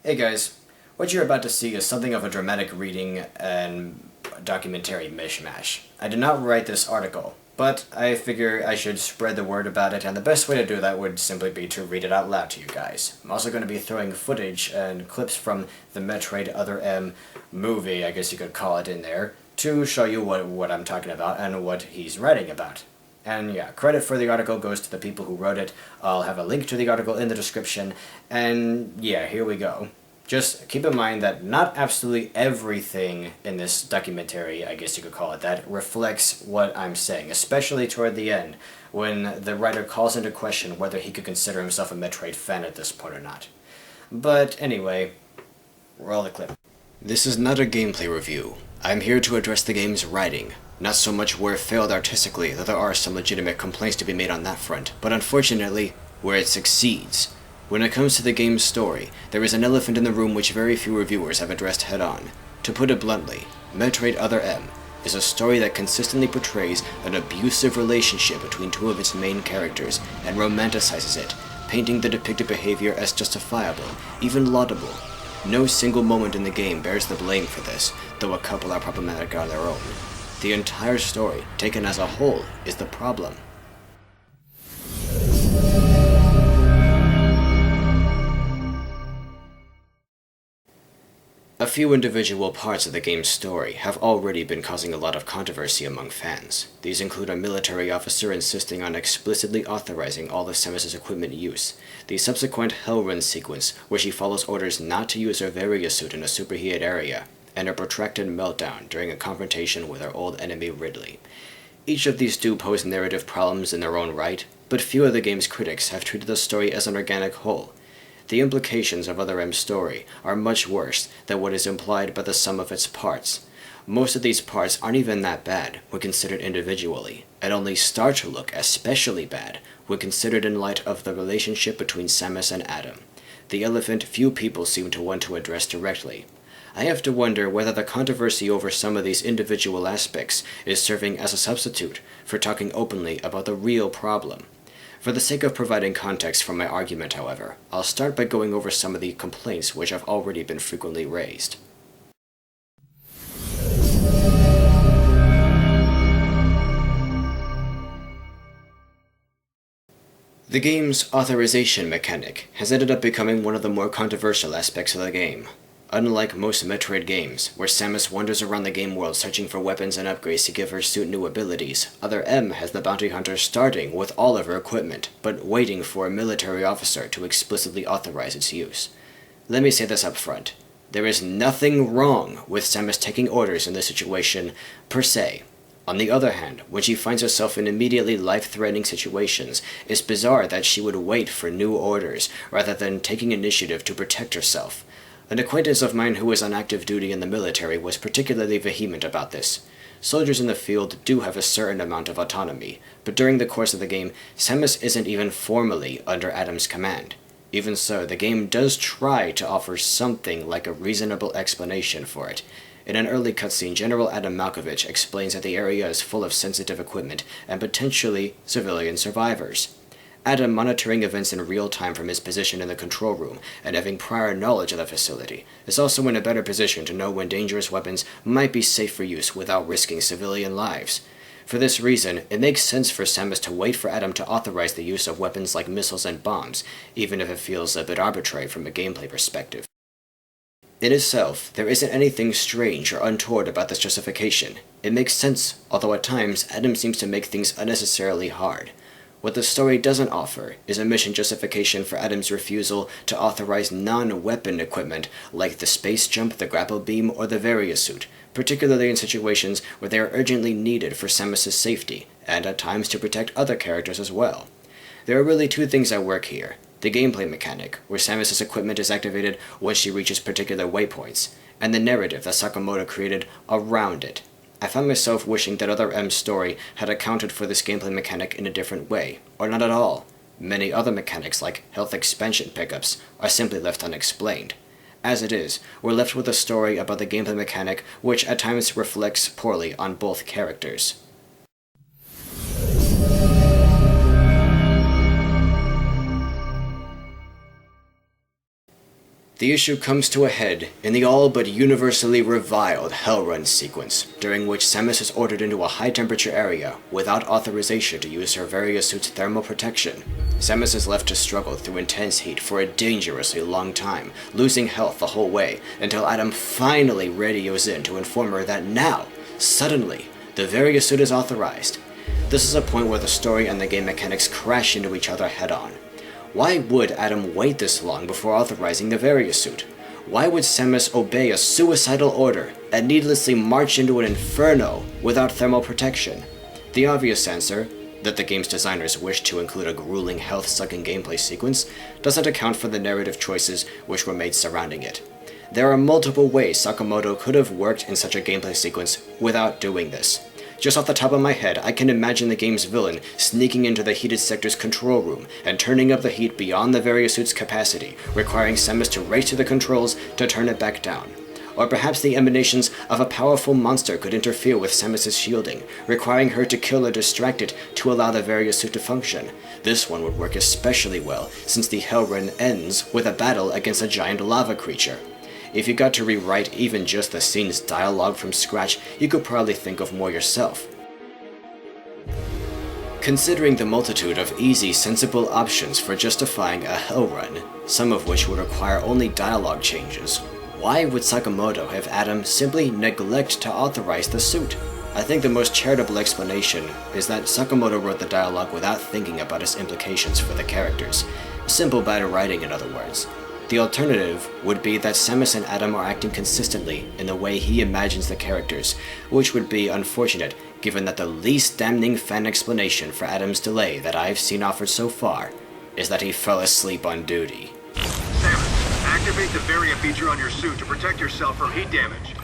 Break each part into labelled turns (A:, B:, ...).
A: Hey guys, what you're about to see is something of a dramatic reading and documentary mishmash. I did not write this article, but I figure I should spread the word about it, and the best way to do that would simply be to read it out loud to you guys. I'm also going to be throwing footage and clips from the Metroid Other M movie, I guess you could call it, in there, to show you what I'm talking about and what he's writing about. And yeah, credit for the article goes to the people who wrote it. I'll have a link to the article in the description, and yeah, here we go. Just keep in mind that not absolutely everything in this documentary, I guess you could call it that, reflects what I'm saying, especially toward the end, when the writer calls into question whether he could consider himself a Metroid fan at this point or not. But anyway, roll the clip. This is not a gameplay review. I'm here to address the game's writing. Not so much where it failed artistically, though there are some legitimate complaints to be made on that front, but unfortunately, where it succeeds. When it comes to the game's story, there is an elephant in the room which very few reviewers have addressed head-on. To put it bluntly, Metroid Other M is a story that consistently portrays an abusive relationship between two of its main characters and romanticizes it, painting the depicted behavior as justifiable, even laudable. No single moment in the game bears the blame for this, though a couple are problematic on their own. The entire story, taken as a whole, is the problem. A few individual parts of the game's story have already been causing a lot of controversy among fans. These include a military officer insisting on explicitly authorizing all of Samus's equipment use, the subsequent Hell Run sequence where she follows orders not to use her Variosuit in a superheated area, and a protracted meltdown during a confrontation with her old enemy Ridley. Each of these do pose narrative problems in their own right, but few of the game's critics have treated the story as an organic whole. The implications of Other M's story are much worse than what is implied by the sum of its parts. Most of these parts aren't even that bad when considered individually, and only start to look especially bad when considered in light of the relationship between Samus and Adam, the elephant few people seem to want to address directly. I have to wonder whether the controversy over some of these individual aspects is serving as a substitute for talking openly about the real problem. For the sake of providing context for my argument, however, I'll start by going over some of the complaints which have already been frequently raised. The game's authorization mechanic has ended up becoming one of the more controversial aspects of the game. Unlike most Metroid games, where Samus wanders around the game world searching for weapons and upgrades to give her suit new abilities, Other M has the bounty hunter starting with all of her equipment, but waiting for a military officer to explicitly authorize its use. Let me say this up front. There is nothing wrong with Samus taking orders in this situation, per se. On the other hand, when she finds herself in immediately life-threatening situations, it's bizarre that she would wait for new orders, rather than taking initiative to protect herself. An acquaintance of mine who was on active duty in the military was particularly vehement about this. Soldiers in the field do have a certain amount of autonomy, but during the course of the game, Samus isn't even formally under Adam's command. Even so, the game does try to offer something like a reasonable explanation for it. In an early cutscene, General Adam Malkovich explains that the area is full of sensitive equipment and potentially civilian survivors. Adam, monitoring events in real time from his position in the control room and having prior knowledge of the facility, is also in a better position to know when dangerous weapons might be safe for use without risking civilian lives. For this reason, it makes sense for Samus to wait for Adam to authorize the use of weapons like missiles and bombs, even if it feels a bit arbitrary from a gameplay perspective. In itself, there isn't anything strange or untoward about this justification. It makes sense, although at times Adam seems to make things unnecessarily hard. What the story doesn't offer is a mission justification for Adam's refusal to authorize non-weapon equipment like the space jump, the grapple beam, or the Variosuit, particularly in situations where they are urgently needed for Samus's safety, and at times to protect other characters as well. There are really two things at work here. The gameplay mechanic, where Samus's equipment is activated once she reaches particular waypoints, and the narrative that Sakamoto created around it. I found myself wishing that Other M's story had accounted for this gameplay mechanic in a different way, or not at all. Many other mechanics like health expansion pickups are simply left unexplained. As it is, we're left with a story about the gameplay mechanic which at times reflects poorly on both characters. The issue comes to a head in the all but universally reviled Hell Run sequence, during which Samus is ordered into a high-temperature area without authorization to use her various suit's thermal protection. Samus is left to struggle through intense heat for a dangerously long time, losing health the whole way, until Adam finally radios in to inform her that now, suddenly, the various suit is authorized. This is a point where the story and the game mechanics crash into each other head-on. Why would Adam wait this long before authorizing the various suit? Why would Samus obey a suicidal order and needlessly march into an inferno without thermal protection? The obvious answer, that the game's designers wished to include a grueling health-sucking gameplay sequence, doesn't account for the narrative choices which were made surrounding it. There are multiple ways Sakamoto could have worked in such a gameplay sequence without doing this. Just off the top of my head, I can imagine the game's villain sneaking into the heated sector's control room and turning up the heat beyond the various suit's capacity, requiring Samus to race to the controls to turn it back down. Or perhaps the emanations of a powerful monster could interfere with Samus' shielding, requiring her to kill or distract it to allow the various suit to function. This one would work especially well, since the Hell Run ends with a battle against a giant lava creature. If you got to rewrite even just the scene's dialogue from scratch, you could probably think of more yourself. Considering the multitude of easy, sensible options for justifying a Hell Run, some of which would require only dialogue changes, why would Sakamoto have Adam simply neglect to authorize the suit? I think the most charitable explanation is that Sakamoto wrote the dialogue without thinking about its implications for the characters. Simple bad writing, in other words. The alternative would be that Samus and Adam are acting consistently in the way he imagines the characters, which would be unfortunate given that the least damning fan explanation for Adam's delay that I've seen offered so far is that he fell asleep on duty.
B: Samus, activate the variant feature on your suit to protect yourself from heat damage.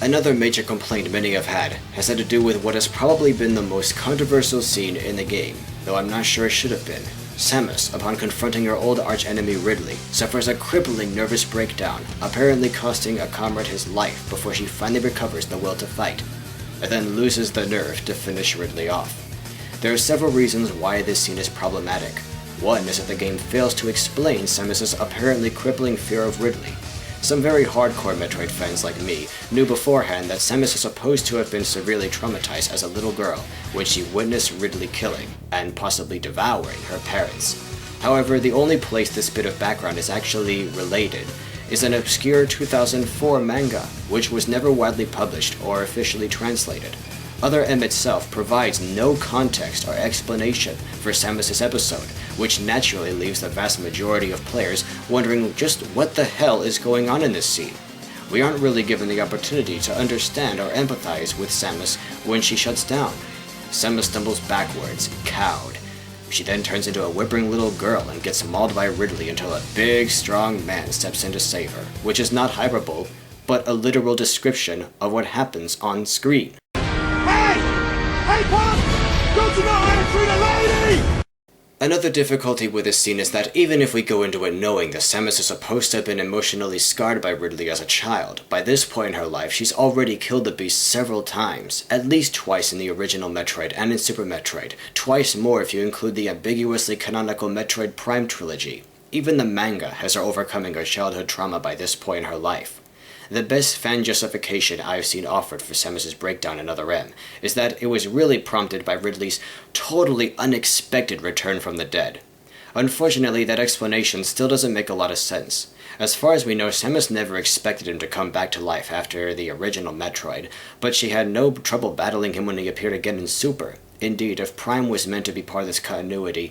A: Another major complaint many have had has had to do with what has probably been the most controversial scene in the game, though I'm not sure it should have been. Samus, upon confronting her old archenemy Ridley, suffers a crippling nervous breakdown, apparently costing a comrade his life before she finally recovers the will to fight, and then loses the nerve to finish Ridley off. There are several reasons why this scene is problematic. One is that the game fails to explain Samus' apparently crippling fear of Ridley. Some very hardcore Metroid fans like me knew beforehand that Samus is supposed to have been severely traumatized as a little girl when she witnessed Ridley killing, and possibly devouring, her parents. However, the only place this bit of background is actually related is an obscure 2004 manga, which was never widely published or officially translated. Other M itself provides no context or explanation for Samus' episode, which naturally leaves the vast majority of players wondering just what the hell is going on in this scene. We aren't really given the opportunity to understand or empathize with Samus when she shuts down. Samus stumbles backwards, cowed. She then turns into a whimpering little girl and gets mauled by Ridley until a big, strong man steps in to save her, which is not hyperbole, but a literal description of what happens on screen.
B: Hey, Pop! Don't you know how to treat a lady?
A: Another difficulty with this scene is that even if we go into it knowing that Samus is supposed to have been emotionally scarred by Ridley as a child, by this point in her life she's already killed the beast several times, at least twice in the original Metroid and in Super Metroid, twice more if you include the ambiguously canonical Metroid Prime trilogy. Even the manga has her overcoming her childhood trauma by this point in her life. The best fan justification I've seen offered for Samus' breakdown in Other M is that it was really prompted by Ridley's totally unexpected return from the dead. Unfortunately, that explanation still doesn't make a lot of sense. As far as we know, Samus never expected him to come back to life after the original Metroid, but she had no trouble battling him when he appeared again in Super. Indeed, if Prime was meant to be part of this continuity,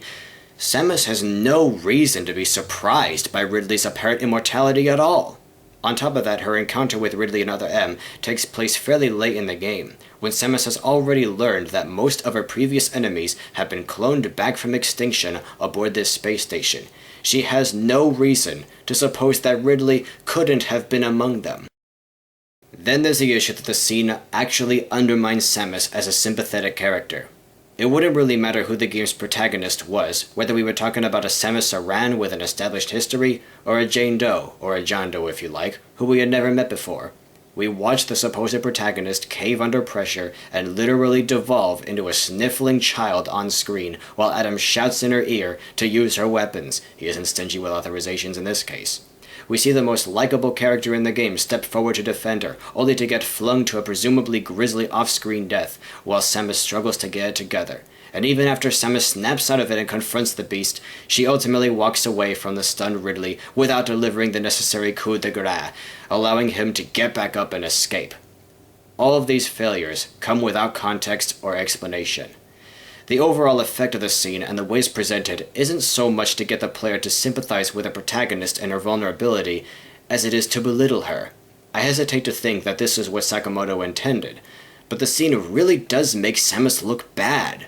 A: Samus has no reason to be surprised by Ridley's apparent immortality at all. On top of that, her encounter with Ridley and Other M takes place fairly late in the game, when Samus has already learned that most of her previous enemies have been cloned back from extinction aboard this space station. She has no reason to suppose that Ridley couldn't have been among them. Then there's the issue that the scene actually undermines Samus as a sympathetic character. It wouldn't really matter who the game's protagonist was, whether we were talking about a Samus Aran with an established history, or a Jane Doe, or a John Doe if you like, who we had never met before. We watch the supposed protagonist cave under pressure and literally devolve into a sniffling child on screen while Adam shouts in her ear to use her weapons. He isn't stingy with authorizations in this case. We see the most likable character in the game step forward to defend her, only to get flung to a presumably grisly off-screen death, while Samus struggles to get it together. And even after Samus snaps out of it and confronts the beast, she ultimately walks away from the stunned Ridley without delivering the necessary coup de grace, allowing him to get back up and escape. All of these failures come without context or explanation. The overall effect of the scene and the ways presented isn't so much to get the player to sympathize with the protagonist and her vulnerability, as it is to belittle her. I hesitate to think that this is what Sakamoto intended, but the scene really does make Samus look bad.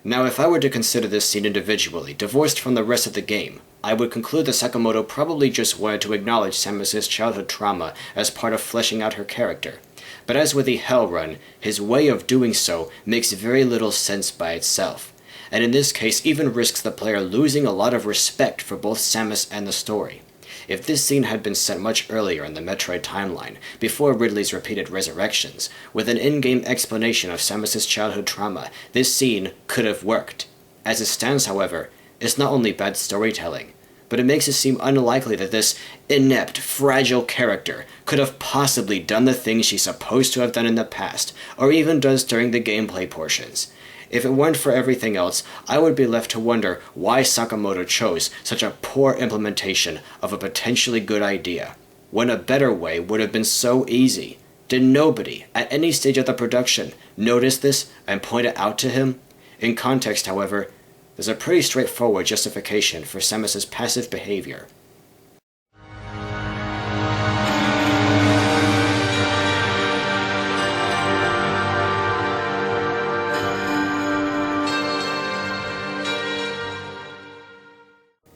A: Now, if I were to consider this scene individually, divorced from the rest of the game, I would conclude that Sakamoto probably just wanted to acknowledge Samus' childhood trauma as part of fleshing out her character. But as with the Hell Run, his way of doing so makes very little sense by itself, and in this case even risks the player losing a lot of respect for both Samus and the story. If this scene had been set much earlier in the Metroid timeline, before Ridley's repeated resurrections, with an in-game explanation of Samus' childhood trauma, this scene could have worked. As it stands, however, it's not only bad storytelling, but it makes it seem unlikely that this inept, fragile character could have possibly done the things she's supposed to have done in the past, or even does during the gameplay portions. If it weren't for everything else, I would be left to wonder why Sakamoto chose such a poor implementation of a potentially good idea, when a better way would have been so easy. Did nobody, at any stage of the production, notice this and point it out to him? In context, however, there's a pretty straightforward justification for Samus' passive behavior.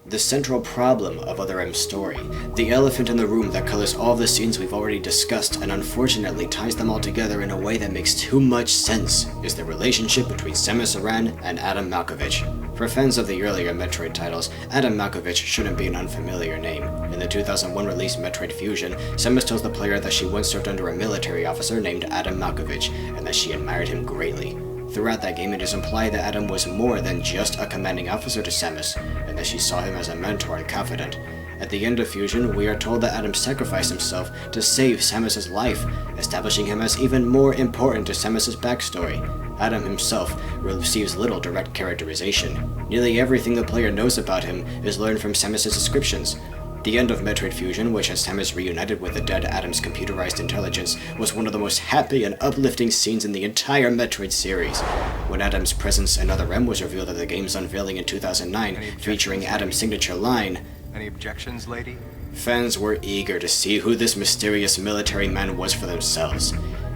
A: The central problem of Other M's story, the elephant in the room that colors all the scenes we've already discussed and unfortunately ties them all together in a way that makes too much sense, is the relationship between Samus Aran and Adam Malkovich. For fans of the earlier Metroid titles, Adam Malkovich shouldn't be an unfamiliar name. In the 2001 release Metroid Fusion, Samus tells the player that she once served under a military officer named Adam Malkovich, and that she admired him greatly. Throughout that game, it is implied that Adam was more than just a commanding officer to Samus, and that she saw him as a mentor and confidant. At the end of Fusion, we are told that Adam sacrificed himself to save Samus' life, establishing him as even more important to Samus' backstory. Adam himself receives little direct characterization. Nearly everything the player knows about him is learned from Samus' descriptions. The end of Metroid Fusion, which has Samus reunited with the dead Adam's computerized intelligence, was one of the most happy and uplifting scenes in the entire Metroid series. When Adam's presence in Other M was revealed at the game's unveiling in 2009, featuring Adam's signature line,
C: "Any objections, lady?"
A: fans were eager to see who this mysterious military man was for themselves.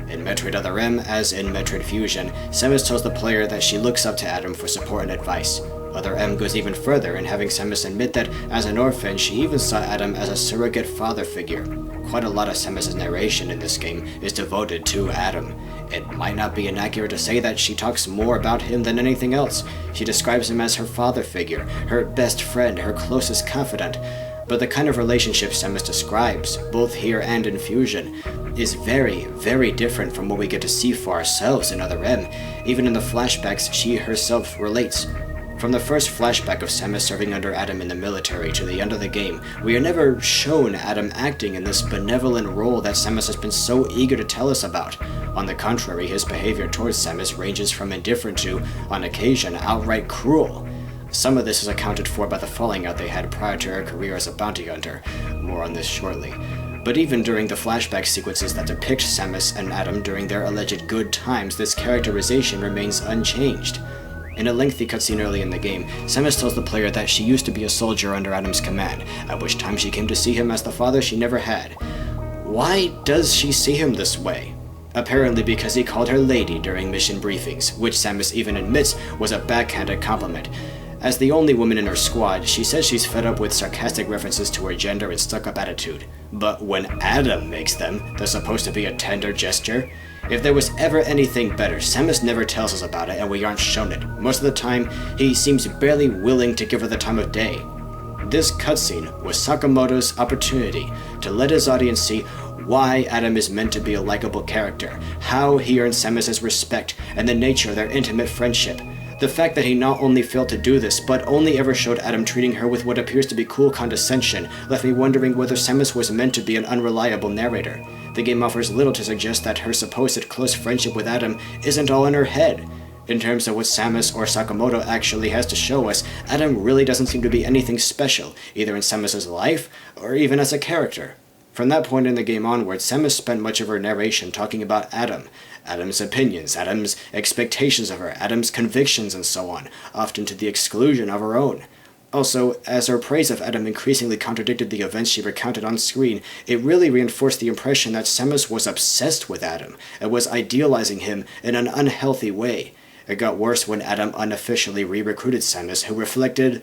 A: In Metroid Other M, as in Metroid Fusion, Samus tells the player that she looks up to Adam for support and advice. Other M goes even further in having Samus admit that, as an orphan, she even saw Adam as a surrogate father figure. Quite a lot of Samus' narration in this game is devoted to Adam. It might not be inaccurate to say that she talks more about him than anything else. She describes him as her father figure, her best friend, her closest confidant. But the kind of relationship Samus describes, both here and in Fusion, is very, very different from what we get to see for ourselves in Other M. Even in the flashbacks she herself relates. From the first flashback of Samus serving under Adam in the military to the end of the game, we are never shown Adam acting in this benevolent role that Samus has been so eager to tell us about. On the contrary, his behavior towards Samus ranges from indifferent to, on occasion, outright cruel. Some of this is accounted for by the falling out they had prior to her career as a bounty hunter. More on this shortly. But even during the flashback sequences that depict Samus and Adam during their alleged good times, this characterization remains unchanged. In a lengthy cutscene early in the game, Samus tells the player that she used to be a soldier under Adam's command, at which time she came to see him as the father she never had. Why does she see him this way? Apparently because he called her lady during mission briefings, which Samus even admits was a backhanded compliment. As the only woman in her squad, she says she's fed up with sarcastic references to her gender and stuck-up attitude. But when Adam makes them, they're supposed to be a tender gesture? If there was ever anything better, Samus never tells us about it and we aren't shown it. Most of the time, he seems barely willing to give her the time of day. This cutscene was Sakamoto's opportunity to let his audience see why Adam is meant to be a likable character, how he earned Samus's respect, and the nature of their intimate friendship. The fact that he not only failed to do this, but only ever showed Adam treating her with what appears to be cool condescension, left me wondering whether Samus was meant to be an unreliable narrator. The game offers little to suggest that her supposed close friendship with Adam isn't all in her head. In terms of what Samus or Sakamoto actually has to show us, Adam really doesn't seem to be anything special, either in Samus's life, or even as a character. From that point in the game onward, Samus spent much of her narration talking about Adam, Adam's opinions, Adam's expectations of her, Adam's convictions, and so on, often to the exclusion of her own. Also, as her praise of Adam increasingly contradicted the events she recounted on screen, it really reinforced the impression that Samus was obsessed with Adam, and was idealizing him in an unhealthy way. It got worse when Adam unofficially re-recruited Samus, who reflected,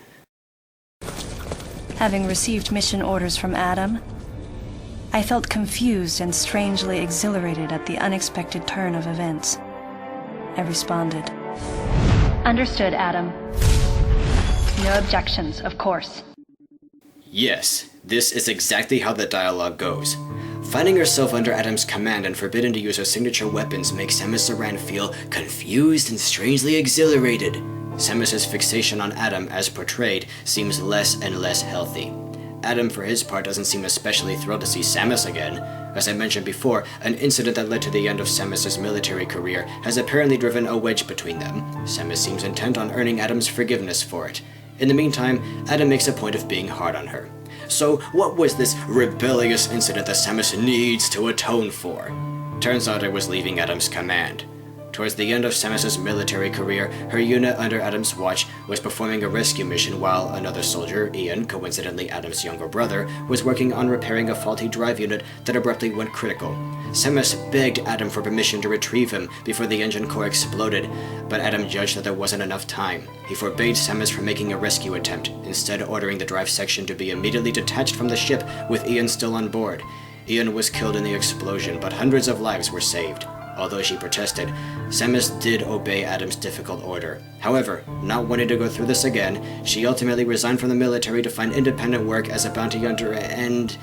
C: "Having received mission orders from Adam, I felt confused and strangely exhilarated at the unexpected turn of events. I responded, 'Understood, Adam. No objections, of course.'"
A: Yes, this is exactly how the dialogue goes. Finding herself under Adam's command and forbidden to use her signature weapons makes Samus Aran feel confused and strangely exhilarated. Samus's fixation on Adam, as portrayed, seems less and less healthy. Adam, for his part, doesn't seem especially thrilled to see Samus again. As I mentioned before, an incident that led to the end of Samus's military career has apparently driven a wedge between them. Samus seems intent on earning Adam's forgiveness for it. In the meantime, Adam makes a point of being hard on her. So, what was this rebellious incident that Samus needs to atone for? Turns out it was leaving Adam's command. Towards the end of Samus's military career, her unit under Adam's watch was performing a rescue mission while another soldier, Ian, coincidentally Adam's younger brother, was working on repairing a faulty drive unit that abruptly went critical. Samus begged Adam for permission to retrieve him before the engine core exploded, but Adam judged that there wasn't enough time. He forbade Samus from making a rescue attempt, instead ordering the drive section to be immediately detached from the ship with Ian still on board. Ian was killed in the explosion, but hundreds of lives were saved. Although she protested, Samus did obey Adam's difficult order. However, not wanting to go through this again, she ultimately resigned from the military to find independent work as a bounty hunter, and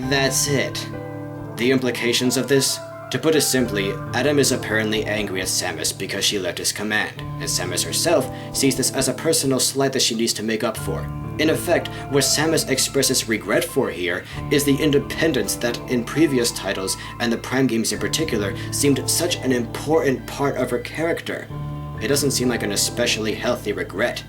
A: that's it. The implications of this? To put it simply, Adam is apparently angry at Samus because she left his command, and Samus herself sees this as a personal slight that she needs to make up for. In effect, what Samus expresses regret for here is the independence that in previous titles, and the Prime games in particular, seemed such an important part of her character. It doesn't seem like an especially healthy regret.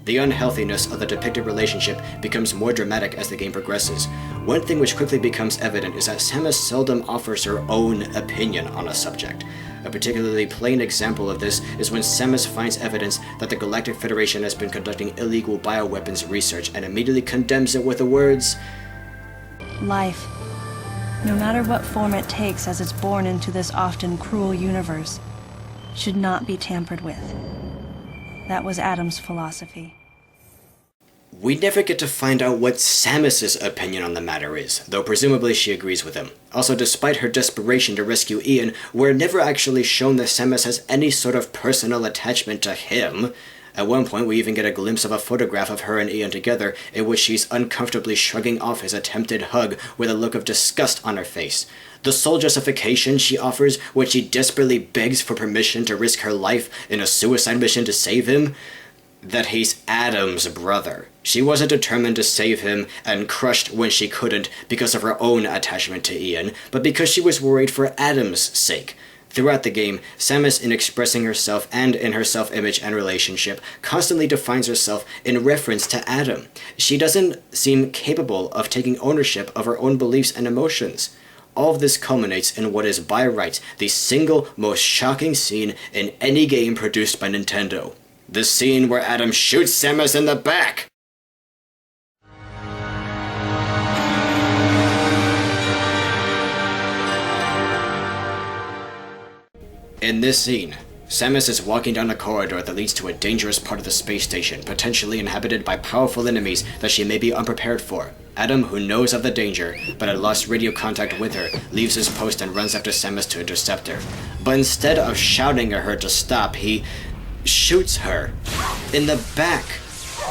A: The unhealthiness of the depicted relationship becomes more dramatic as the game progresses. One thing which quickly becomes evident is that Samus seldom offers her own opinion on a subject. A particularly plain example of this is when Samus finds evidence that the Galactic Federation has been conducting illegal bioweapons research and immediately condemns it with the words,
C: "Life, no matter what form it takes as it's born into this often cruel universe, should not be tampered with." That was Adam's philosophy.
A: We never get to find out what Samus's opinion on the matter is, though presumably she agrees with him. Also, despite her desperation to rescue Ian, we're never actually shown that Samus has any sort of personal attachment to him. At one point, we even get a glimpse of a photograph of her and Ian together, in which she's uncomfortably shrugging off his attempted hug with a look of disgust on her face. The sole justification she offers when she desperately begs for permission to risk her life in a suicide mission to save him? That he's Adam's brother. She wasn't determined to save him and crushed when she couldn't because of her own attachment to Ian, but because she was worried for Adam's sake. Throughout the game, Samus, in expressing herself and in her self-image and relationship, constantly defines herself in reference to Adam. She doesn't seem capable of taking ownership of her own beliefs and emotions. All of this culminates in what is by rights the single most shocking scene in any game produced by Nintendo. The scene where Adam shoots Samus in the back! In this scene, Samus is walking down a corridor that leads to a dangerous part of the space station, potentially inhabited by powerful enemies that she may be unprepared for. Adam, who knows of the danger, but had lost radio contact with her, leaves his post and runs after Samus to intercept her. But instead of shouting at her to stop, he shoots her in the back,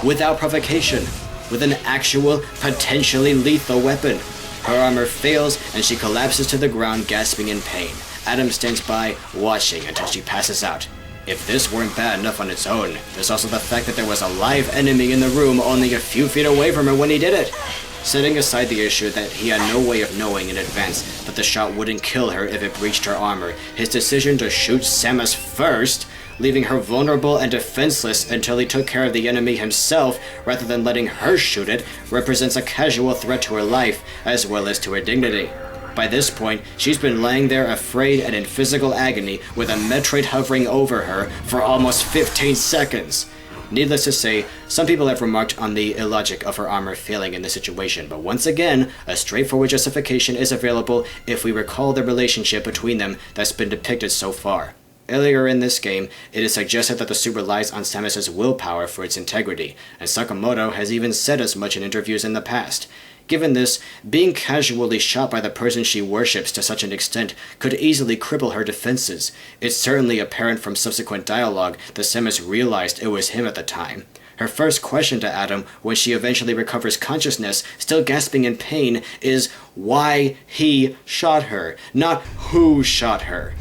A: without provocation, with an actual, potentially lethal weapon. Her armor fails and she collapses to the ground, gasping in pain. Adam stands by, watching until she passes out. If this weren't bad enough on its own, there's also the fact that there was a live enemy in the room only a few feet away from her when he did it. Setting aside the issue that he had no way of knowing in advance that the shot wouldn't kill her if it breached her armor, his decision to shoot Samus first, leaving her vulnerable and defenseless until he took care of the enemy himself rather than letting her shoot it, represents a casual threat to her life as well as to her dignity. By this point, she's been laying there afraid and in physical agony with a Metroid hovering over her for almost 15 seconds. Needless to say, some people have remarked on the illogic of her armor failing in this situation, but once again, a straightforward justification is available if we recall the relationship between them that's been depicted so far. Earlier in this game, it is suggested that the suit relies on Samus's willpower for its integrity, and Sakamoto has even said as much in interviews in the past. Given this, being casually shot by the person she worships to such an extent could easily cripple her defenses. It's certainly apparent from subsequent dialogue that Samus realized it was him at the time. Her first question to Adam, when she eventually recovers consciousness, still gasping in pain, is why he shot her, not who shot her.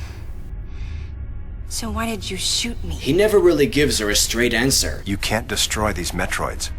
C: So why did you shoot me?
A: He never really gives her a straight answer.
D: You can't destroy these Metroids.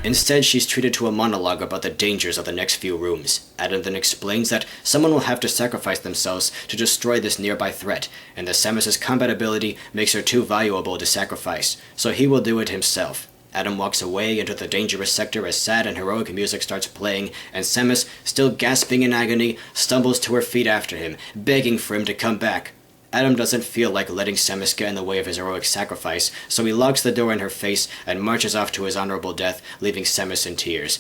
A: Instead, she's treated to a monologue about the dangers of the next few rooms. Adam then explains that someone will have to sacrifice themselves to destroy this nearby threat, and that Samus's combat ability makes her too valuable to sacrifice, so he will do it himself. Adam walks away into the dangerous sector as sad and heroic music starts playing, and Samus, still gasping in agony, stumbles to her feet after him, begging for him to come back. Adam doesn't feel like letting Samus get in the way of his heroic sacrifice, so he locks the door in her face and marches off to his honorable death, leaving Samus in tears.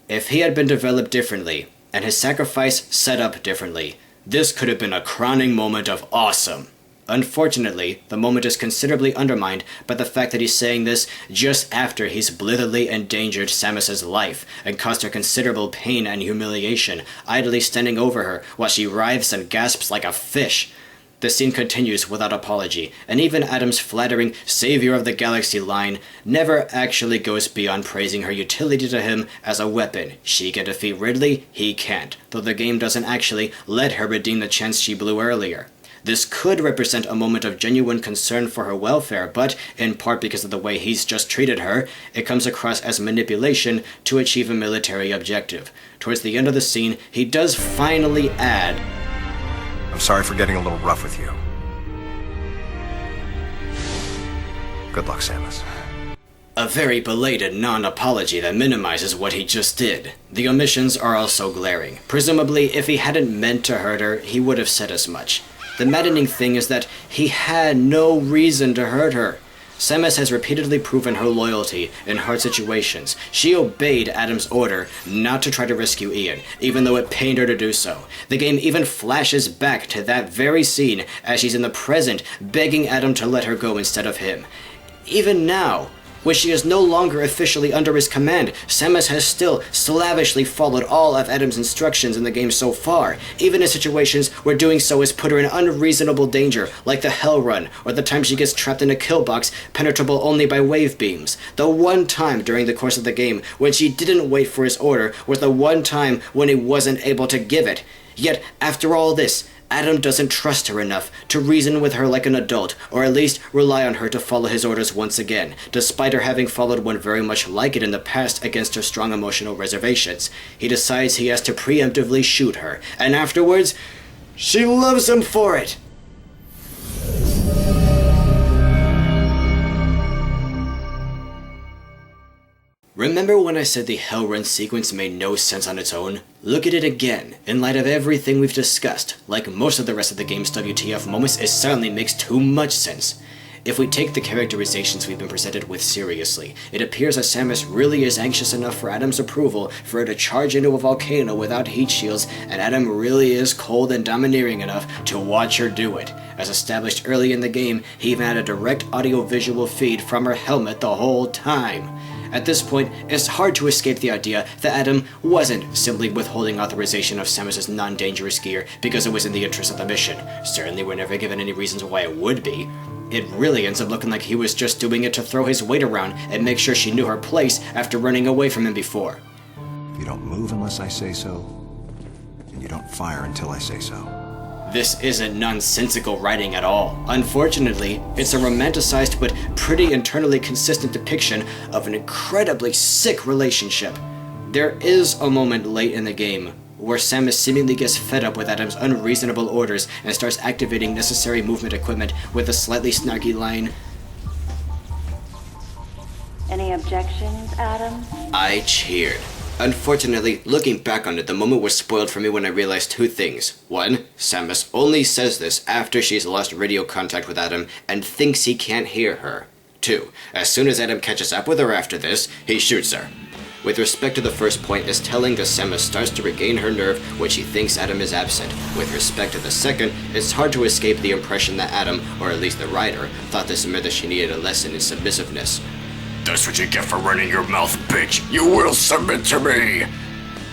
A: If he had been developed differently, and his sacrifice set up differently, this could have been a crowning moment of awesome. Unfortunately, the moment is considerably undermined by the fact that he's saying this just after he's blithely endangered Samus's life and caused her considerable pain and humiliation, idly standing over her while she writhes and gasps like a fish. The scene continues without apology, and even Adam's flattering Savior of the Galaxy line never actually goes beyond praising her utility to him as a weapon. She can defeat Ridley, he can't, though the game doesn't actually let her redeem the chance she blew earlier. This could represent a moment of genuine concern for her welfare, but, in part because of the way he's just treated her, it comes across as manipulation to achieve a military objective. Towards the end of the scene, he does finally add,
D: I'm sorry for getting a little rough with you. Good luck, Samus.
A: a very belated non-apology that minimizes what he just did. The omissions are also glaring. Presumably, if he hadn't meant to hurt her, he would have said as much. The maddening thing is that he had no reason to hurt her. Samus has repeatedly proven her loyalty in hard situations. She obeyed Adam's order not to try to rescue Ian, even though it pained her to do so. The game even flashes back to that very scene as she's in the present, begging Adam to let her go instead of him. Even now, when she is no longer officially under his command, Samus has still slavishly followed all of Adam's instructions in the game so far, even in situations where doing so has put her in unreasonable danger, like the Hell Run, or the time she gets trapped in a kill box penetrable only by wave beams. The one time during the course of the game when she didn't wait for his order was the one time when he wasn't able to give it. Yet, after all this, Adam doesn't trust her enough to reason with her like an adult, or at least rely on her to follow his orders once again, despite her having followed one very much like it in the past against her strong emotional reservations. He decides he has to preemptively shoot her, and afterwards, she loves him for it! Remember when I said the Hell Run sequence made no sense on its own? Look at it again, in light of everything we've discussed. Like most of the rest of the game's WTF moments, it suddenly makes too much sense. If we take the characterizations we've been presented with seriously, it appears that Samus really is anxious enough for Adam's approval for her to charge into a volcano without heat shields, and Adam really is cold and domineering enough to watch her do it. As established early in the game, he even had a direct audio-visual feed from her helmet the whole time. At this point, it's hard to escape the idea that Adam wasn't simply withholding authorization of Samus's non-dangerous gear because it was in the interest of the mission. Certainly we're never given any reasons why it would be. It really ends up looking like he was just doing it to throw his weight around and make sure she knew her place after running away from him before.
D: You don't move unless I say so. and you don't fire until I say so.
A: This isn't nonsensical writing at all. Unfortunately, it's a romanticized but pretty internally consistent depiction of an incredibly sick relationship. There is a moment late in the game where Samus seemingly gets fed up with Adam's unreasonable orders and starts activating necessary movement equipment with a slightly snarky line.
C: Any objections, Adam?
A: I cheered. Unfortunately, looking back on it, the moment was spoiled for me when I realized two things. One, Samus only says this after she's lost radio contact with Adam and thinks he can't hear her. Two, as soon as Adam catches up with her after this, he shoots her. With respect to the first point, is telling that Samus starts to regain her nerve when she thinks Adam is absent. With respect to the second, it's hard to escape the impression that Adam, or at least the writer, thought this meant that she needed a lesson in submissiveness.
E: That's what you get for running your mouth, bitch! You will submit to me!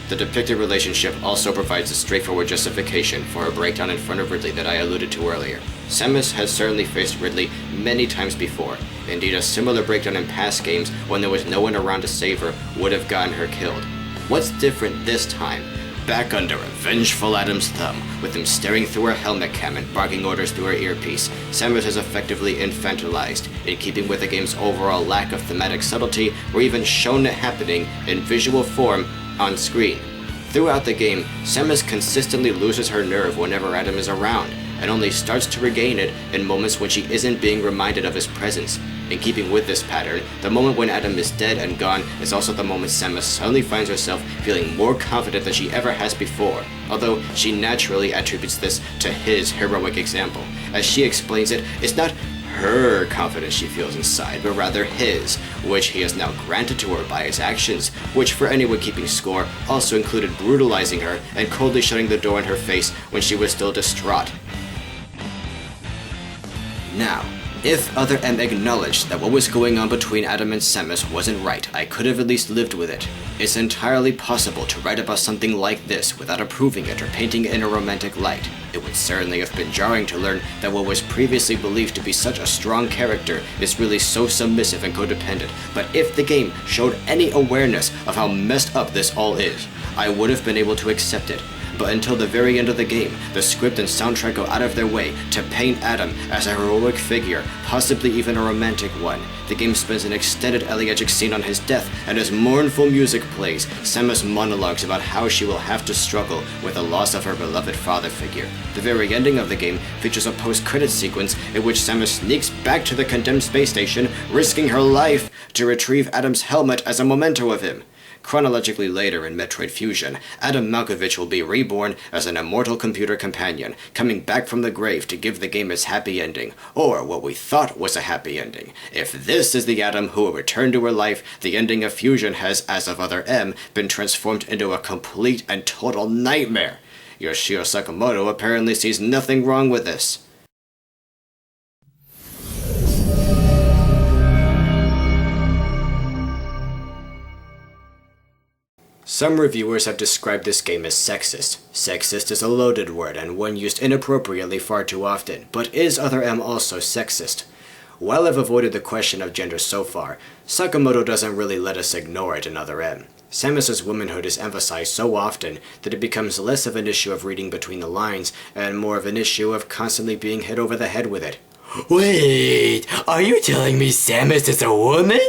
A: The depicted relationship also provides a straightforward justification for her breakdown in front of Ridley that I alluded to earlier. Samus has certainly faced Ridley many times before. Indeed, a similar breakdown in past games when there was no one around to save her would have gotten her killed. What's different this time? Back under a vengeful Adam's thumb, with him staring through her helmet cam and barking orders through her earpiece, Samus is effectively infantilized. In keeping with the game's overall lack of thematic subtlety, we're even shown it happening in visual form on screen. Throughout the game, Samus consistently loses her nerve whenever Adam is around, and only starts to regain it in moments when she isn't being reminded of his presence. In keeping with this pattern, the moment when Adam is dead and gone is also the moment Samus suddenly finds herself feeling more confident than she ever has before, although she naturally attributes this to his heroic example. As she explains it, it's not her confidence she feels inside, but rather his, which he has now granted to her by his actions, which for anyone keeping score also included brutalizing her and coldly shutting the door in her face when she was still distraught. Now, if Other M acknowledged that what was going on between Adam and Samus wasn't right, I could have at least lived with it. It's entirely possible to write about something like this without approving it or painting it in a romantic light. It would certainly have been jarring to learn that what was previously believed to be such a strong character is really so submissive and codependent, but if the game showed any awareness of how messed up this all is, I would have been able to accept it. But until the very end of the game, the script and soundtrack go out of their way to paint Adam as a heroic figure, possibly even a romantic one. The game spends an extended elegiac scene on his death, and as mournful music plays, Samus monologues about how she will have to struggle with the loss of her beloved father figure. The very ending of the game features a post-credits sequence in which Samus sneaks back to the condemned space station, risking her life to retrieve Adam's helmet as a memento of him. Chronologically later in Metroid Fusion, Adam Malkovich will be reborn as an immortal computer companion, coming back from the grave to give the game its happy ending, or what we thought was a happy ending. If this is the Adam who will return to her life, the ending of Fusion has, as of Other M, been transformed into a complete and total nightmare. Yoshio Sakamoto apparently sees nothing wrong with this. Some reviewers have described this game as sexist. Sexist is a loaded word and one used inappropriately far too often, but is Other M also sexist? While I've avoided the question of gender so far, Sakamoto doesn't really let us ignore it in Other M. Samus's womanhood is emphasized so often that it becomes less of an issue of reading between the lines and more of an issue of constantly being hit over the head with it.
F: Wait, are you telling me Samus is a woman?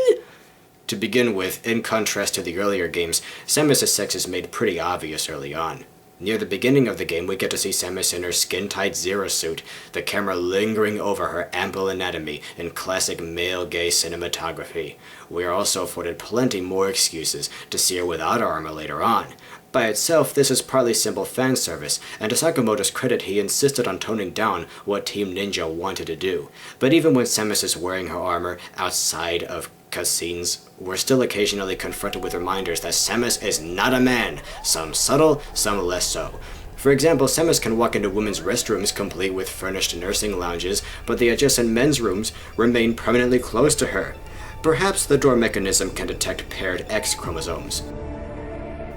A: To begin with, in contrast to the earlier games, Samus' sex is made pretty obvious early on. Near the beginning of the game, we get to see Samus in her skin-tight Zero suit, the camera lingering over her ample anatomy in classic male gay cinematography. We are also afforded plenty more excuses to see her without armor later on. By itself, this is partly simple fan service, and to Sakamoto's credit, he insisted on toning down what Team Ninja wanted to do. But even when Samus is wearing her armor outside of cutscenes, we're still occasionally confronted with reminders that Samus is not a man, some subtle, some less so. For example, Samus can walk into women's restrooms complete with furnished nursing lounges, but the adjacent men's rooms remain permanently closed to her. Perhaps the door mechanism can detect paired X chromosomes.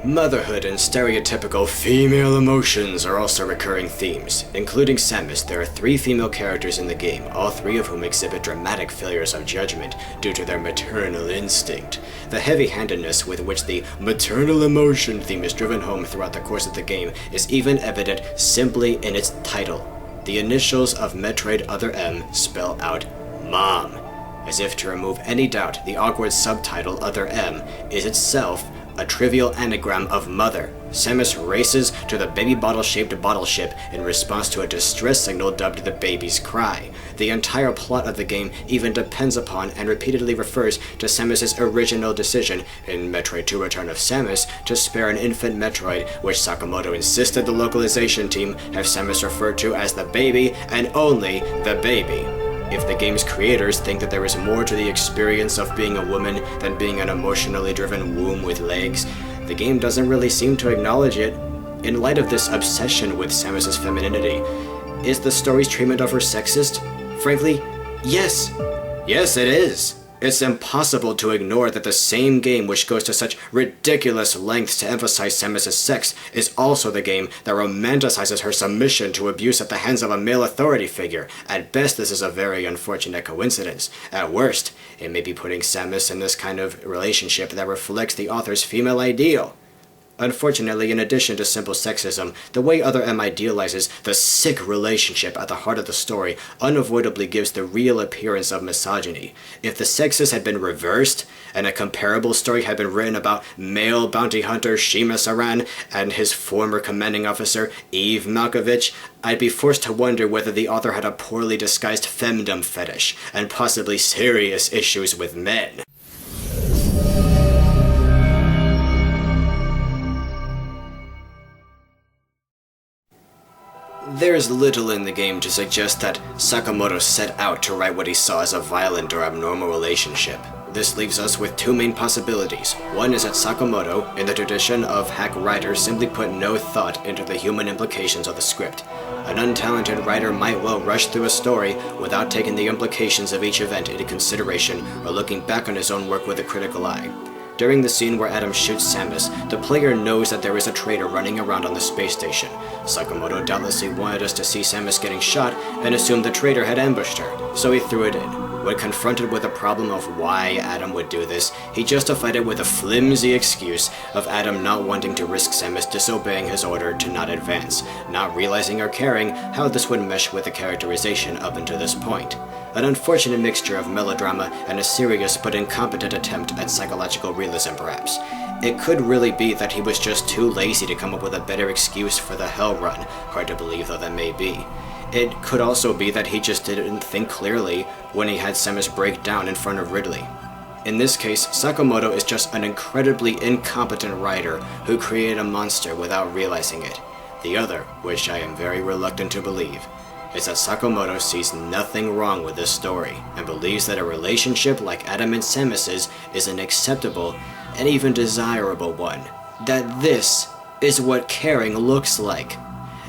A: Motherhood and stereotypical female emotions are also recurring themes. Including Samus, there are 3 female characters in the game, all 3 of whom exhibit dramatic failures of judgment due to their maternal instinct. The heavy-handedness with which the maternal emotion theme is driven home throughout the course of the game is even evident simply in its title. The initials of Metroid Other M spell out Mom. As if to remove any doubt, the awkward subtitle Other M is itself a trivial anagram of mother. Samus races to the baby bottle-shaped bottle ship in response to a distress signal dubbed the baby's cry. The entire plot of the game even depends upon and repeatedly refers to Samus's original decision in Metroid 2 Return of Samus to spare an infant Metroid, which Sakamoto insisted the localization team have Samus referred to as the baby and only the baby. If the game's creators think that there is more to the experience of being a woman than being an emotionally driven womb with legs, the game doesn't really seem to acknowledge it. In light of this obsession with Samus's femininity, is the story's treatment of her sexist? Frankly, yes. Yes, it is. It's impossible to ignore that the same game which goes to such ridiculous lengths to emphasize Samus' sex is also the game that romanticizes her submission to abuse at the hands of a male authority figure. At best, this is a very unfortunate coincidence. At worst, it may be putting Samus in this kind of relationship that reflects the author's female ideal. Unfortunately, in addition to simple sexism, the way Other M idealizes the sick relationship at the heart of the story unavoidably gives the real appearance of misogyny. If the sexes had been reversed, and a comparable story had been written about male bounty hunter Shima Saran and his former commanding officer Eve Malkovich, I'd be forced to wonder whether the author had a poorly disguised femdom fetish, and possibly serious issues with men. There is little in the game to suggest that Sakamoto set out to write what he saw as a violent or abnormal relationship. This leaves us with 2 main possibilities. One is that Sakamoto, in the tradition of hack writers, simply put no thought into the human implications of the script. An untalented writer might well rush through a story without taking the implications of each event into consideration or looking back on his own work with a critical eye. During the scene where Adam shoots Samus, the player knows that there is a traitor running around on the space station. Sakamoto doubtlessly wanted us to see Samus getting shot and assumed the traitor had ambushed her, so he threw it in. When confronted with the problem of why Adam would do this, he justified it with a flimsy excuse of Adam not wanting to risk Samus disobeying his order to not advance, not realizing or caring how this would mesh with the characterization up until this point. An unfortunate mixture of melodrama and a serious but incompetent attempt at psychological realism, perhaps. It could really be that he was just too lazy to come up with a better excuse for the hell run, hard to believe though that may be. It could also be that he just didn't think clearly when he had Samus break down in front of Ridley. In this case, Sakamoto is just an incredibly incompetent writer who created a monster without realizing it. The other, which I am very reluctant to believe, is that Sakamoto sees nothing wrong with this story and believes that a relationship like Adam and Samus's is an acceptable and even desirable one. That this is what caring looks like.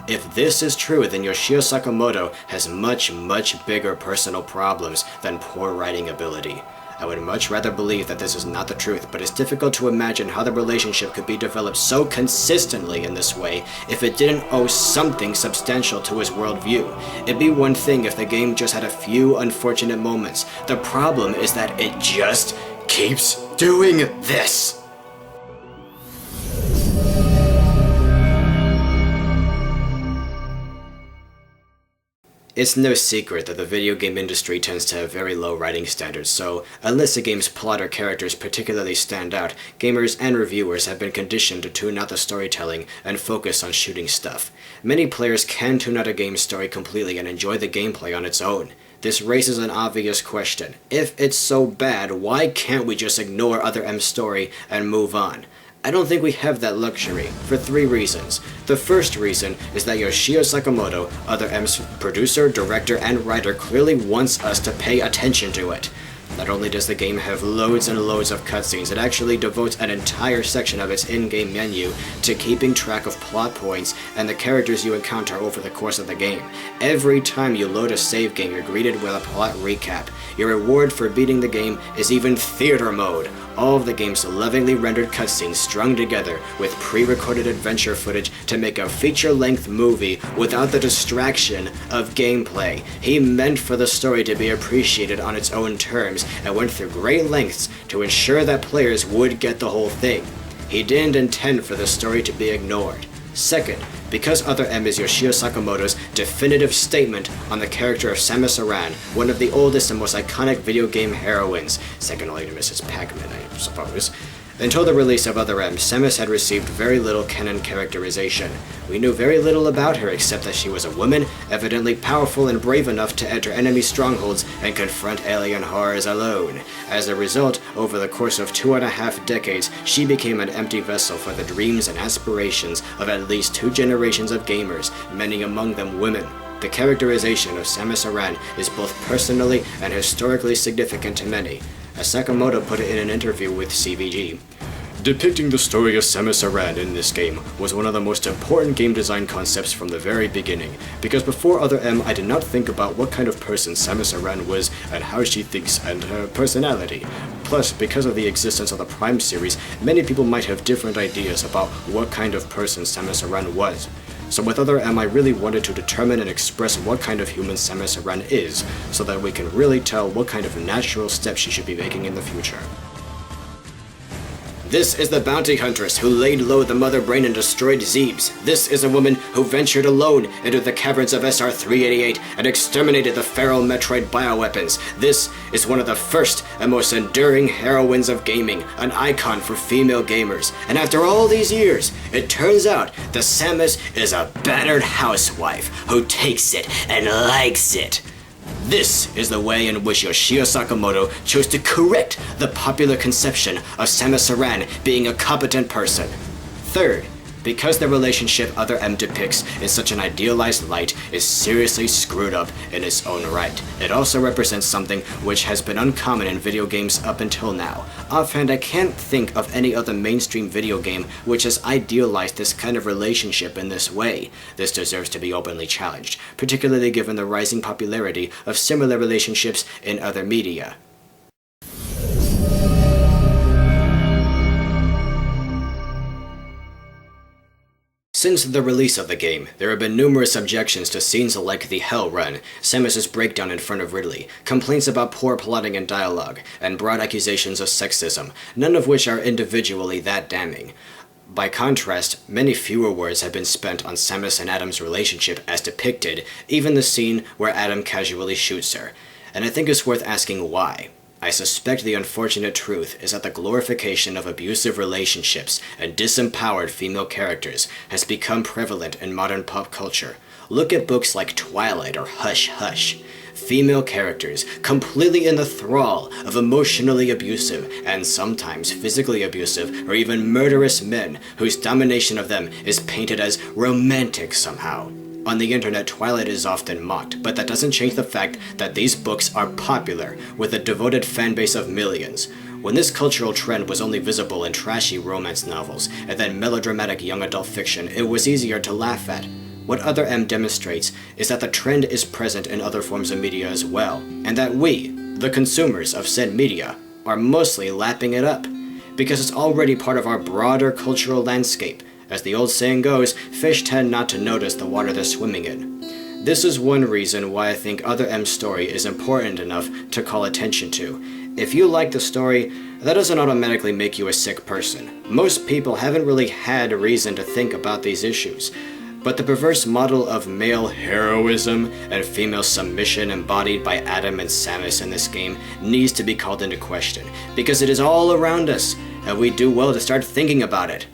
A: If this is true, then Yoshio Sakamoto has much bigger personal problems than poor writing ability. I would much rather believe that this is not the truth, but it's difficult to imagine how the relationship could be developed so consistently in this way if it didn't owe something substantial to his worldview. It'd be one thing if the game just had a few unfortunate moments. The problem is that it just keeps doing this. It's no secret that the video game industry tends to have very low writing standards, so unless a game's plot or characters particularly stand out, gamers and reviewers have been conditioned to tune out the storytelling and focus on shooting stuff. Many players can tune out a game's story completely and enjoy the gameplay on its own. This raises an obvious question. If it's so bad, why can't we just ignore Other M's story and move on? I don't think we have that luxury, for 3 reasons. The first reason is that Yoshio Sakamoto, Other M's producer, director, and writer, clearly wants us to pay attention to it. Not only does the game have loads and loads of cutscenes, it actually devotes an entire section of its in-game menu to keeping track of plot points and the characters you encounter over the course of the game. Every time you load a save game, you're greeted with a plot recap. Your reward for beating the game is even theater mode. All of the game's lovingly rendered cutscenes strung together with pre-recorded adventure footage to make a feature-length movie without the distraction of gameplay. He meant for the story to be appreciated on its own terms and went through great lengths to ensure that players would get the whole thing. He didn't intend for the story to be ignored. Second, because Other M is Yoshio Sakamoto's definitive statement on the character of Samus Aran, one of the oldest and most iconic video game heroines, second only to Mrs. Pac-Man, I suppose. Until the release of Other M, Samus had received very little canon characterization. We knew very little about her except that she was a woman, evidently powerful and brave enough to enter enemy strongholds and confront alien horrors alone. As a result, over the course of 2.5 decades, she became an empty vessel for the dreams and aspirations of at least 2 generations of gamers, many among them women. The characterization of Samus Aran is both personally and historically significant to many. As Sakamoto put it in an interview with CVG, "Depicting the story of Samus Aran in this game was one of the most important game design concepts from the very beginning, because before Other M I did not think about what kind of person Samus Aran was and how she thinks and her personality. Plus, because of the existence of the Prime series, many people might have different ideas about what kind of person Samus Aran was. So with Other M I really wanted to determine and express what kind of human Samus Aran is, so that we can really tell what kind of natural steps she should be making in the future." This is the bounty huntress who laid low the Mother Brain and destroyed Zebes. This is a woman who ventured alone into the caverns of SR-388 and exterminated the feral Metroid bioweapons. This is one of the first and most enduring heroines of gaming, an icon for female gamers. And after all these years, it turns out that Samus is a battered housewife who takes it and likes it. This is the way in which Yoshio Sakamoto chose to correct the popular conception of Samus Aran being a competent person. Third, because the relationship Other M depicts in such an idealized light is seriously screwed up in its own right. It also represents something which has been uncommon in video games up until now. Offhand, I can't think of any other mainstream video game which has idealized this kind of relationship in this way. This deserves to be openly challenged, particularly given the rising popularity of similar relationships in other media. Since the release of the game, there have been numerous objections to scenes like the Hell Run, Samus's breakdown in front of Ridley, complaints about poor plotting and dialogue, and broad accusations of sexism, none of which are individually that damning. By contrast, many fewer words have been spent on Samus and Adam's relationship as depicted, even the scene where Adam casually shoots her. And I think it's worth asking why. I suspect the unfortunate truth is that the glorification of abusive relationships and disempowered female characters has become prevalent in modern pop culture. Look at books like Twilight or Hush Hush. Female characters, completely in the thrall of emotionally abusive and sometimes physically abusive or even murderous men whose domination of them is painted as romantic somehow. On the internet, Twilight is often mocked, but that doesn't change the fact that these books are popular, with a devoted fanbase of millions. When this cultural trend was only visible in trashy romance novels and then melodramatic young adult fiction, it was easier to laugh at. What Other M demonstrates is that the trend is present in other forms of media as well, and that we, the consumers of said media, are mostly lapping it up, because it's already part of our broader cultural landscape. As the old saying goes, fish tend not to notice the water they're swimming in. This is one reason why I think Other M's story is important enough to call attention to. If you like the story, that doesn't automatically make you a sick person. Most people haven't really had a reason to think about these issues. But the perverse model of male heroism and female submission embodied by Adam and Samus in this game needs to be called into question, because it is all around us, and we do well to start thinking about it.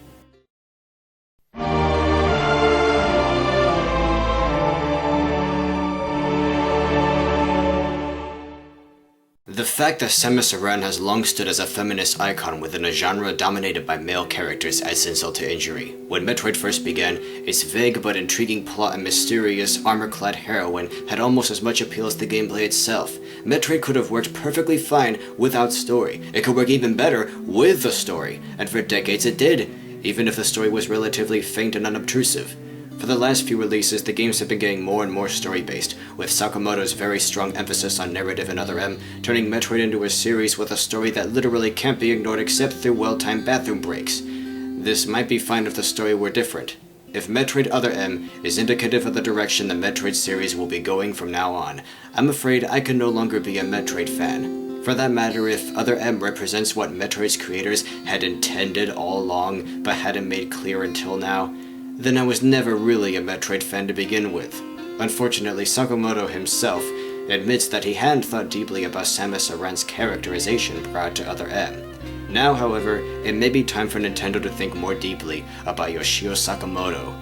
A: The fact that Samus Aran has long stood as a feminist icon within a genre dominated by male characters adds insult to injury. When Metroid first began, its vague but intriguing plot and mysterious armor-clad heroine had almost as much appeal as the gameplay itself. Metroid could have worked perfectly fine without story. It could work even better with the story, and for decades it did, even if the story was relatively faint and unobtrusive. For the last few releases, the games have been getting more and more story-based, with Sakamoto's very strong emphasis on narrative and Other M, turning Metroid into a series with a story that literally can't be ignored except through well-timed bathroom breaks. This might be fine if the story were different. If Metroid Other M is indicative of the direction the Metroid series will be going from now on, I'm afraid I can no longer be a Metroid fan. For that matter, if Other M represents what Metroid's creators had intended all along but hadn't made clear until now, then I was never really a Metroid fan to begin with. Unfortunately, Sakamoto himself admits that he hadn't thought deeply about Samus Aran's characterization prior to Other M. Now, however, it may be time for Nintendo to think more deeply about Yoshio Sakamoto.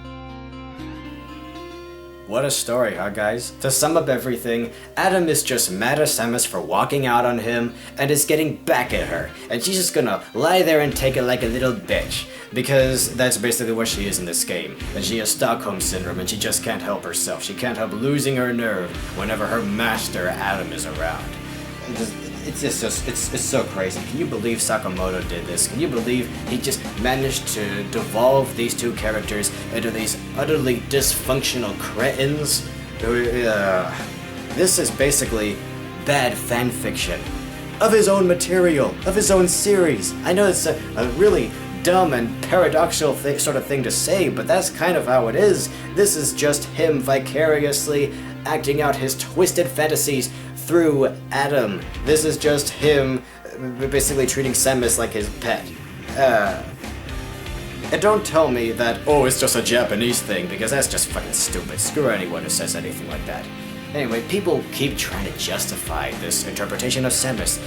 A: What a story, huh guys? To sum up everything, Adam is just mad at Samus for walking out on him and is getting back at her, and she's just gonna lie there and take it like a little bitch, because that's basically what she is in this game, and she has Stockholm Syndrome and she just can't help herself. She can't help losing her nerve whenever her master Adam is around. It's so crazy. Can you believe Sakamoto did this? Can you believe he just managed to devolve these two characters into these utterly dysfunctional cretins? This is basically bad fanfiction of his own material, of his own series. I know it's a really dumb and paradoxical sort of thing to say, but that's kind of how it is. This is just him vicariously acting out his twisted fantasies through Adam. This is just him basically treating Samus like his pet. And don't tell me that, oh, it's just a Japanese thing, because that's just fucking stupid. Screw anyone who says anything like that. Anyway, people keep trying to justify this interpretation of Samus.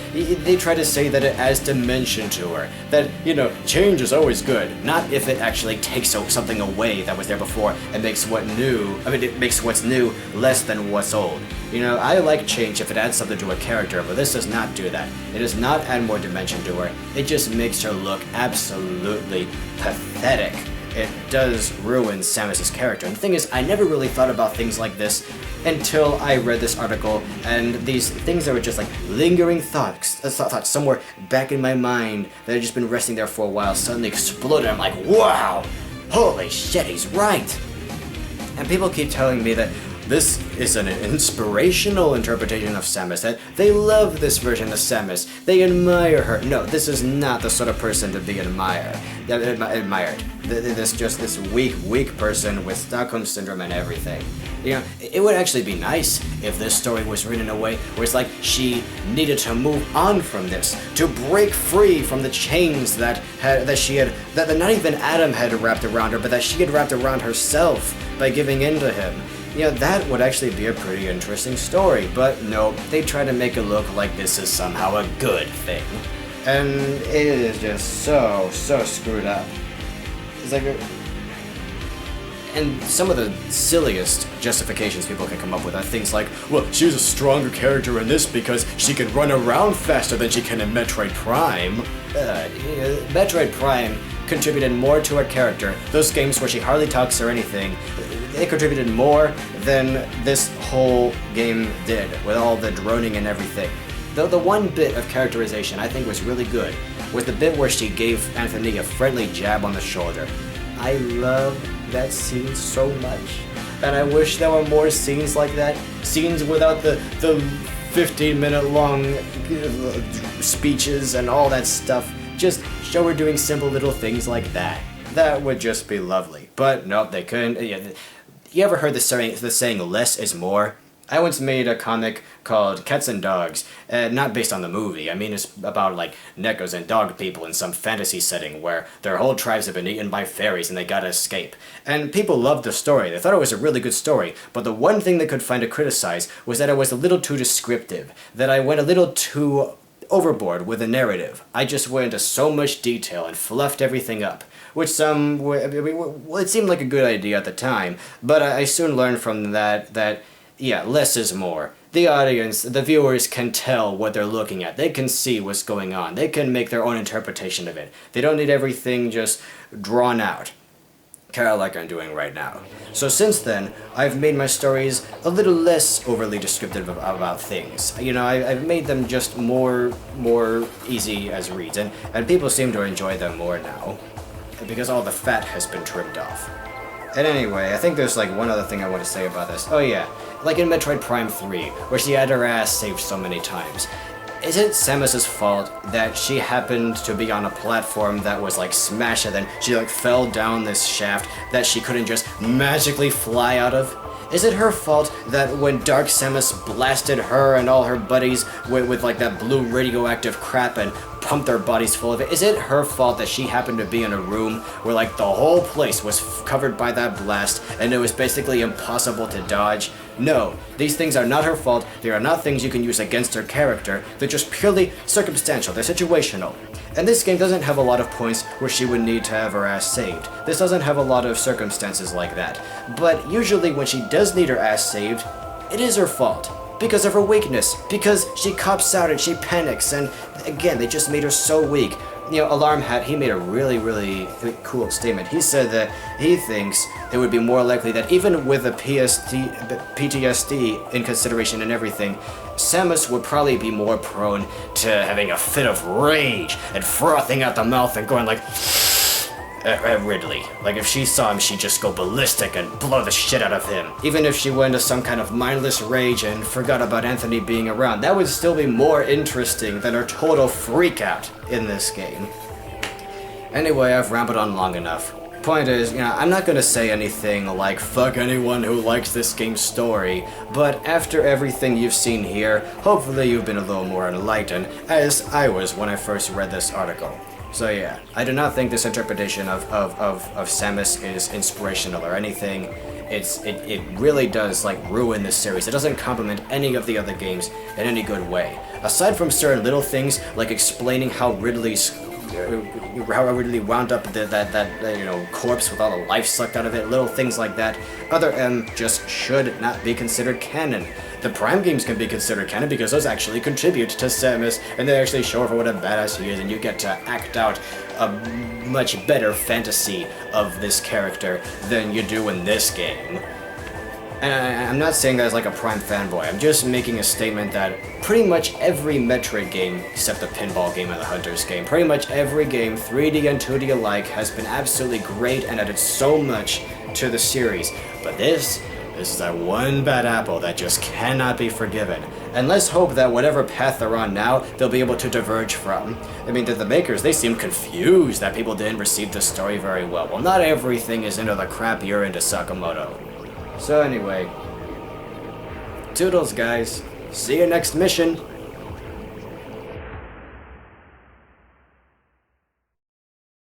A: They try to say that it adds dimension to her. That, you know, change is always good. Not if it actually takes something away that was there before and makes it makes what's new less than what's old. You know, I like change if it adds something to a character, but this does not do that. It does not add more dimension to her. It just makes her look absolutely pathetic. It does ruin Samus's character. And the thing is, I never really thought about things like this until I read this article, and these things that were just like lingering thoughts somewhere back in my mind that had just been resting there for a while suddenly exploded. I'm like, wow, holy shit, he's right. And people keep telling me that this is an inspirational interpretation of Samus, that they love this version of Samus, they admire her. No, this is not the sort of person to be admired. This weak person with Stockholm Syndrome and everything. You know, it would actually be nice if this story was written in a way where it's like she needed to move on from this, to break free from the chains that not even Adam had wrapped around her, but that she had wrapped around herself by giving in to him. You know, that would actually be a pretty interesting story, but no, they try to make it look like this is somehow a good thing. And it is just so screwed up. It's like, and some of the silliest justifications people can come up with are things like, well, she's a stronger character in this because she can run around faster than she can in Metroid Prime. Metroid Prime contributed more to her character. Those games where she hardly talks or anything, they contributed more than this whole game did, with all the droning and everything. Though the one bit of characterization I think was really good was the bit where she gave Anthony a friendly jab on the shoulder. I love that scene so much, and I wish there were more scenes like that. Scenes without the 15-minute long speeches and all that stuff. Just show her doing simple little things like that. That would just be lovely. But nope, they couldn't. You ever heard the saying less is more? I once made a comic called Cats and Dogs, not based on the movie. I mean, it's about like neckos and dog people in some fantasy setting where their whole tribes have been eaten by fairies and they gotta escape. And people loved the story. They thought it was a really good story, but the one thing they could find to criticize was that it was a little too descriptive, that I went a little too overboard with the narrative. I just went into so much detail and fluffed everything up, which it seemed like a good idea at the time, but I soon learned from that yeah, less is more. the audience, the viewers can tell what they're looking at. They can see what's going on. They can make their own interpretation of it. They don't need everything just drawn out, kind of like I'm doing right now. So since then, I've made my stories a little less overly descriptive about things. You know, I've made them just more easy as reads, and people seem to enjoy them more now, because all the fat has been trimmed off. And anyway, I think there's like one other thing I want to say about this. Oh yeah, like in Metroid Prime 3, where she had her ass saved so many times. Is it Samus's fault that she happened to be on a platform that was like smashed and then she like fell down this shaft that she couldn't just magically fly out of? Is it her fault that when Dark Samus blasted her and all her buddies with like that blue radioactive crap and pumped their bodies full of it, is it her fault that she happened to be in a room where like the whole place was covered by that blast and it was basically impossible to dodge? No, these things are not her fault. They are not things you can use against her character. They're just purely circumstantial. They're situational. And this game doesn't have a lot of points where she would need to have her ass saved. This doesn't have a lot of circumstances like that. But usually when she does need her ass saved, it is her fault. Because of her weakness. Because she cops out and she panics. And again, they just made her so weak. You know, Alarm Hat, he made a really cool statement. He said that he thinks it would be more likely that even with the PTSD in consideration and everything, Samus would probably be more prone to having a fit of rage and frothing out the mouth and going like, at Ridley. Like if she saw him, she'd just go ballistic and blow the shit out of him. Even if she went into some kind of mindless rage and forgot about Anthony being around, that would still be more interesting than her total freakout in this game. Anyway, I've rambled on long enough. Point is, you know, I'm not gonna say anything like fuck anyone who likes this game's story, but after everything you've seen here, hopefully you've been a little more enlightened, as I was when I first read this article. So yeah, I do not think this interpretation of Samus is inspirational or anything. It really does like ruin this series. It doesn't complement any of the other games in any good way. Aside from certain little things like explaining how Ridley wound up that corpse with all the life sucked out of it, little things like that, other M just should not be considered canon. The Prime games can be considered canon because those actually contribute to Samus, and they actually show her for what a badass she is, and you get to act out a much better fantasy of this character than you do in this game. And I'm not saying that as like a Prime fanboy, I'm just making a statement that pretty much every Metroid game, except the pinball game and the Hunters game, pretty much every game, 3D and 2D alike, has been absolutely great and added so much to the series. But this is that one bad apple that just cannot be forgiven. And let's hope that whatever path they're on now, they'll be able to diverge from. I mean, the makers, they seem confused that people didn't receive the story very well. Well, not everything is into the crap you're into, Sakamoto. So anyway, toodles guys, see you next mission.